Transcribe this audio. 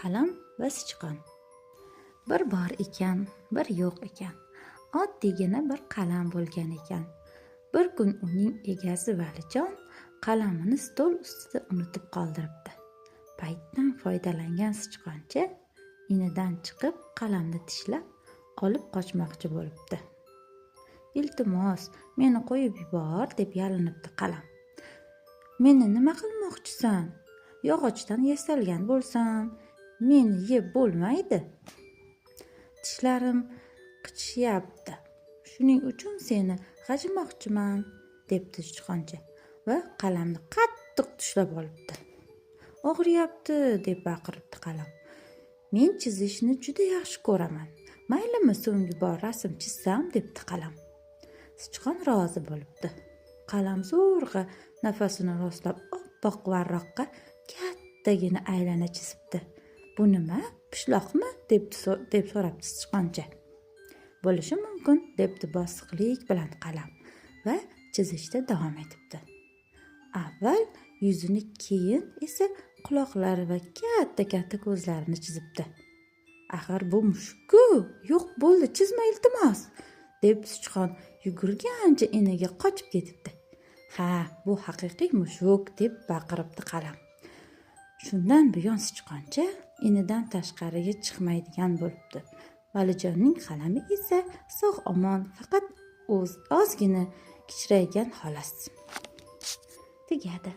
Qalam va sichqon. Bir bor ekan, bir yo'q ekan. Oddiygina bir qalam bo'lgan ekan. Bir kun uning egasi Valijon qalamini stol ustida unutib qoldiribdi. Paytdan foydalangan sichqoncha inidan chiqib qalamni tishlab olib qochmoqchi bo'libdi. "Iltimos, meni qo'yib yubor", deb yalinibdi qalam. "Meni nima qilmoqchisan? Yog'ochdan yasalgan bo'lsam, meni yeb bo'lmaydi. Tishlarim qichishyapti. Shuning uchun seni g'ajimoqchiman", debdi sichqoncha va qalamni qattiq tishlab olibdi. "Og'riyapti", deb baqiribdi qalam. "Men chizishni juda yaxshi ko'raman. Maylimi so'nggi bor rasm chizsam", debdi qalam. Sichqon rozi bo'libdi. Qalam zo'rg'a nafasini rostlab oppoq varroqqa kattagina aylana chizibdi. "Bu nima? Pishloqmi?" deb so'rabdi sichqoncha. "Bo'lishi mumkin", debdi bosiqlik bilan qalam va chizishda davom etibdi. Avval yuzini, keyin esa quloqlari va katta-katta ko'zlarini chizibdi. "Axir bu mushuk-ku, yo'q bo'ldi, chizma iltimos", deb sichqon yugurgancha iniga qochib ketibdi. "Ha, bu haqiqiy mushuk", deb baqiribdi qalam. Shundan buyon sichqoncha inidan tashqariga chiqmaydigan bo'libdi. Valijonning qalami esa sog'-omon, faqat ozgina kichraygan xolos. Tugadi.